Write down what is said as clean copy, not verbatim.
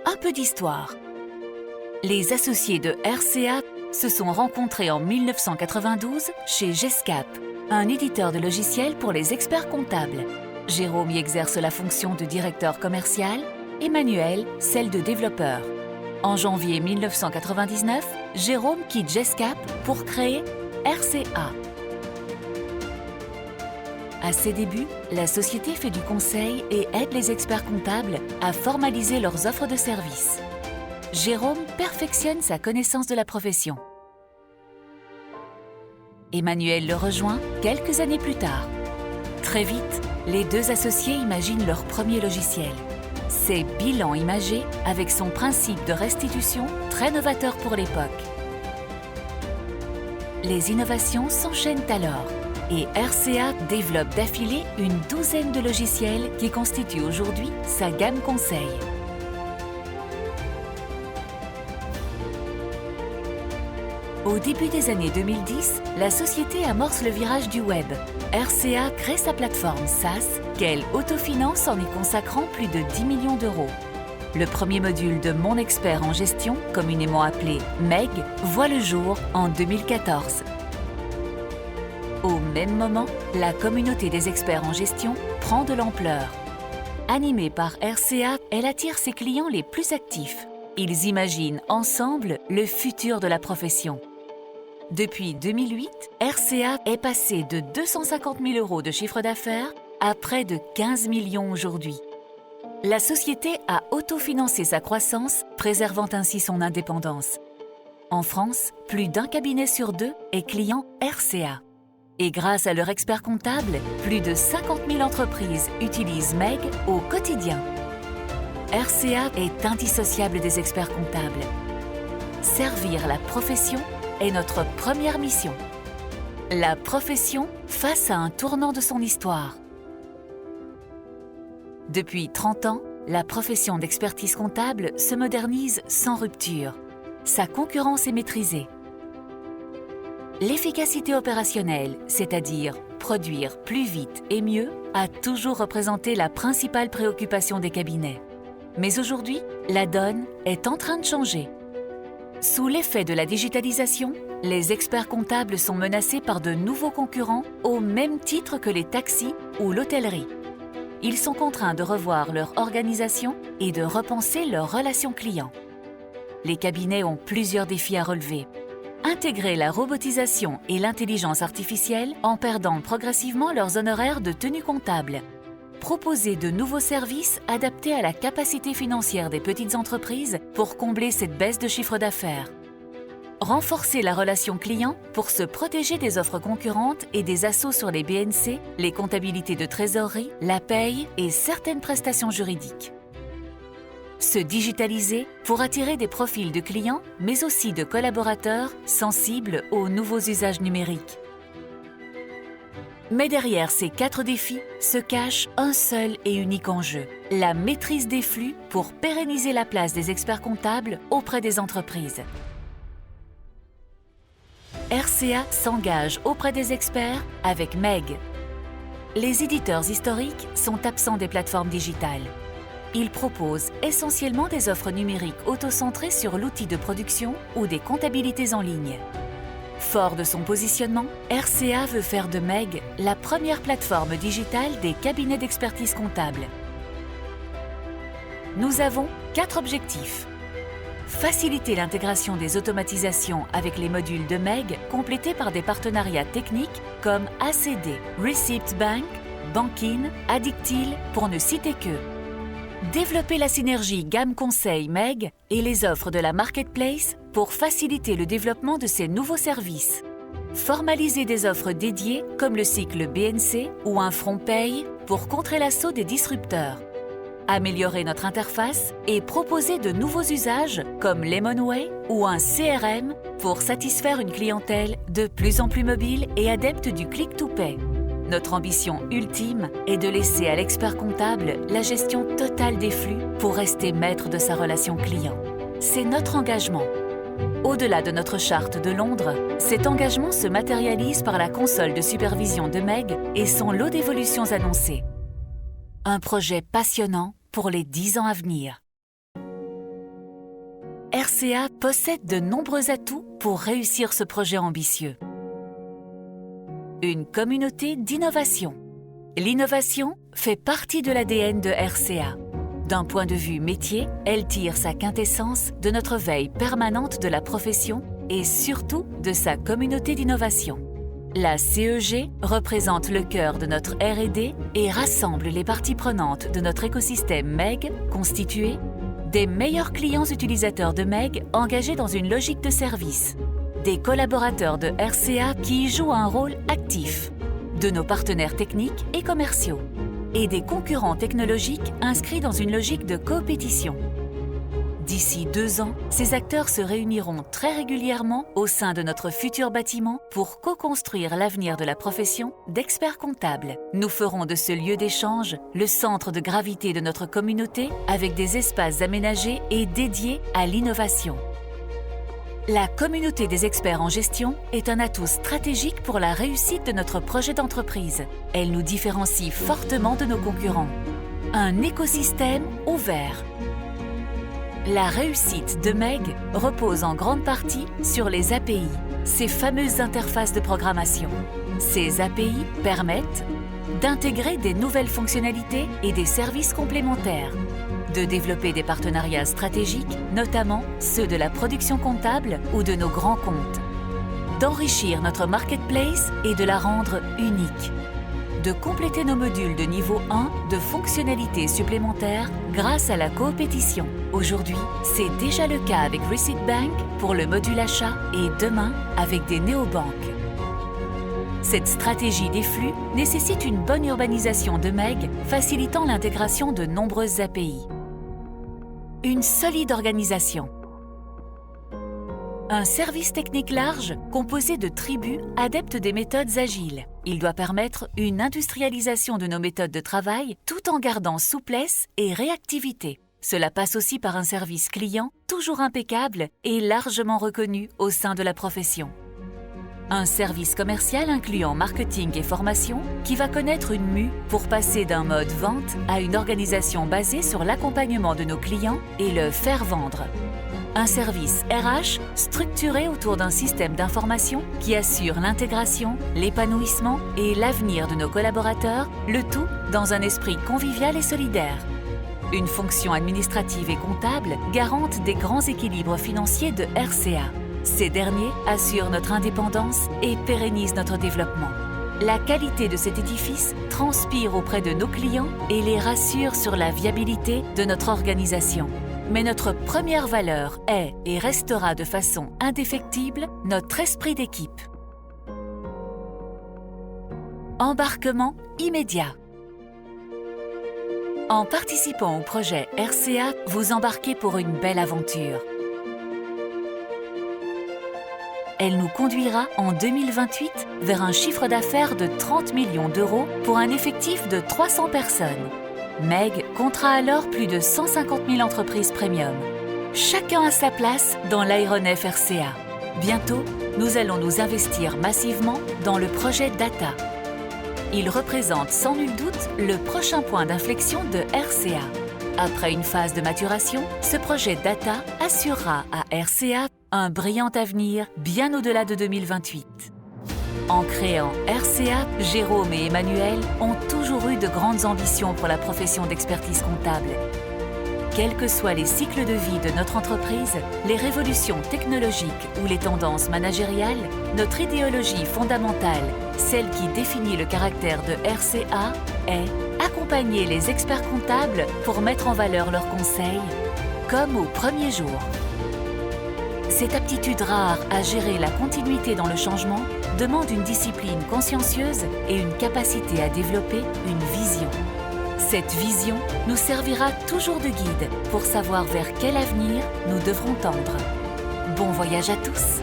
Un peu d'histoire. Les associés de RCA se sont rencontrés en 1992 chez Gescap, un éditeur de logiciels pour les experts comptables. Jérôme y exerce la fonction de directeur commercial, Emmanuel celle de développeur. En janvier 1999, Jérôme quitte Gescap pour créer RCA. À ses débuts, la société fait du conseil et aide les experts comptables à formaliser leurs offres de services. Jérôme perfectionne sa connaissance de la profession. Emmanuel le rejoint quelques années plus tard. Très vite, les deux associés imaginent leur premier logiciel. C'est Bilan Imagé avec son principe de restitution très novateur pour l'époque. Les innovations s'enchaînent alors et RCA développe d'affilée une douzaine de logiciels qui constituent aujourd'hui sa gamme conseil. Au début des années 2010, la société amorce le virage du web. RCA crée sa plateforme SaaS, qu'elle autofinance en y consacrant plus de 10 millions d'euros. Le premier module de Mon Expert en gestion, communément appelé MEG, voit le jour en 2014. Au même moment, la communauté des experts en gestion prend de l'ampleur. Animée par RCA, elle attire ses clients les plus actifs. Ils imaginent ensemble le futur de la profession. Depuis 2008, RCA est passé de 250 000 euros de chiffre d'affaires à près de 15 millions aujourd'hui. La société a autofinancé sa croissance, préservant ainsi son indépendance. En France, plus d'un cabinet sur deux est client RCA. Et grâce à leur expert comptable, plus de 50 000 entreprises utilisent MEG au quotidien. RCA est indissociable des experts comptables. Servir la profession est notre première mission. La profession face à un tournant de son histoire. Depuis 30 ans, la profession d'expertise comptable se modernise sans rupture. Sa concurrence est maîtrisée. L'efficacité opérationnelle, c'est-à-dire produire plus vite et mieux, a toujours représenté la principale préoccupation des cabinets. Mais aujourd'hui, la donne est en train de changer. Sous l'effet de la digitalisation, les experts comptables sont menacés par de nouveaux concurrents au même titre que les taxis ou l'hôtellerie. Ils sont contraints de revoir leur organisation et de repenser leurs relations clients. Les cabinets ont plusieurs défis à relever. Intégrer la robotisation et l'intelligence artificielle en perdant progressivement leurs honoraires de tenue comptable. Proposer de nouveaux services adaptés à la capacité financière des petites entreprises pour combler cette baisse de chiffre d'affaires. Renforcer la relation client pour se protéger des offres concurrentes et des assauts sur les BNC, les comptabilités de trésorerie, la paye et certaines prestations juridiques. Se digitaliser pour attirer des profils de clients, mais aussi de collaborateurs sensibles aux nouveaux usages numériques. Mais derrière ces 4 défis se cache un seul et unique enjeu, la maîtrise des flux pour pérenniser la place des experts comptables auprès des entreprises. RCA s'engage auprès des experts avec MEG. Les éditeurs historiques sont absents des plateformes digitales. Ils proposent essentiellement des offres numériques auto-centrées sur l'outil de production ou des comptabilités en ligne. Fort de son positionnement, RCA veut faire de MEG la première plateforme digitale des cabinets d'expertise comptable. Nous avons 4 objectifs. Faciliter l'intégration des automatisations avec les modules de MEG complétés par des partenariats techniques comme ACD, Receipt Bank, Bankin, Addictil pour ne citer que. Développer la synergie gamme conseil MEG et les offres de la marketplace pour faciliter le développement de ces nouveaux services. Formaliser des offres dédiées comme le cycle BNC ou un front paye pour contrer l'assaut des disrupteurs. Améliorer notre interface et proposer de nouveaux usages comme Lemonway ou un CRM pour satisfaire une clientèle de plus en plus mobile et adepte du click-to-pay. Notre ambition ultime est de laisser à l'expert comptable la gestion totale des flux pour rester maître de sa relation client. C'est notre engagement. Au-delà de notre charte de Londres, cet engagement se matérialise par la console de supervision de MEG et son lot d'évolutions annoncées. Un projet passionnant pour les 10 ans à venir. RCA possède de nombreux atouts pour réussir ce projet ambitieux. Une communauté d'innovation. L'innovation fait partie de l'ADN de RCA. D'un point de vue métier, elle tire sa quintessence de notre veille permanente de la profession et surtout de sa communauté d'innovation. La CEG représente le cœur de notre R&D et rassemble les parties prenantes de notre écosystème MEG constitué des meilleurs clients utilisateurs de MEG engagés dans une logique de service, des collaborateurs de RCA qui y jouent un rôle actif, de nos partenaires techniques et commerciaux, et des concurrents technologiques inscrits dans une logique de coopétition. D'ici 2 ans, ces acteurs se réuniront très régulièrement au sein de notre futur bâtiment pour co-construire l'avenir de la profession d'experts comptables. Nous ferons de ce lieu d'échange le centre de gravité de notre communauté avec des espaces aménagés et dédiés à l'innovation. La communauté des experts en gestion est un atout stratégique pour la réussite de notre projet d'entreprise. Elle nous différencie fortement de nos concurrents. Un écosystème ouvert. La réussite de MEG repose en grande partie sur les API, ces fameuses interfaces de programmation. Ces API permettent d'intégrer des nouvelles fonctionnalités et des services complémentaires, de développer des partenariats stratégiques, notamment ceux de la production comptable ou de nos grands comptes, d'enrichir notre marketplace et de la rendre unique, de compléter nos modules de niveau 1 de fonctionnalités supplémentaires grâce à la coopétition. Aujourd'hui, c'est déjà le cas avec Receipt Bank pour le module achat et demain avec des néobanques. Cette stratégie des flux nécessite une bonne urbanisation de MEG, facilitant l'intégration de nombreuses API. Une solide organisation. Un service technique large composé de tribus adeptes des méthodes agiles. Il doit permettre une industrialisation de nos méthodes de travail tout en gardant souplesse et réactivité. Cela passe aussi par un service client toujours impeccable et largement reconnu au sein de la profession. Un service commercial incluant marketing et formation qui va connaître une mue pour passer d'un mode vente à une organisation basée sur l'accompagnement de nos clients et le faire vendre. Un service RH structuré autour d'un système d'information qui assure l'intégration, l'épanouissement et l'avenir de nos collaborateurs, le tout dans un esprit convivial et solidaire. Une fonction administrative et comptable garante des grands équilibres financiers de RCA. Ces derniers assurent notre indépendance et pérennisent notre développement. La qualité de cet édifice transpire auprès de nos clients et les rassure sur la viabilité de notre organisation. Mais notre première valeur est et restera de façon indéfectible notre esprit d'équipe. Embarquement immédiat. En participant au projet RCA, vous embarquez pour une belle aventure. Elle nous conduira en 2028 vers un chiffre d'affaires de 30 millions d'euros pour un effectif de 300 personnes. MEG comptera alors plus de 150 000 entreprises premium. Chacun a sa place dans l'aéronef RCA. Bientôt, nous allons nous investir massivement dans le projet Data. Il représente sans nul doute le prochain point d'inflexion de RCA. Après une phase de maturation, ce projet Data assurera à RCA un brillant avenir bien au-delà de 2028. En créant RCA, Jérôme et Emmanuel ont toujours eu de grandes ambitions pour la profession d'expertise comptable. Quels que soient les cycles de vie de notre entreprise, les révolutions technologiques ou les tendances managériales, notre idéologie fondamentale, celle qui définit le caractère de RCA, est accompagner les experts comptables pour mettre en valeur leurs conseils, comme au premier jour. Cette aptitude rare à gérer la continuité dans le changement demande une discipline consciencieuse et une capacité à développer une vision. Cette vision nous servira toujours de guide pour savoir vers quel avenir nous devrons tendre. Bon voyage à tous!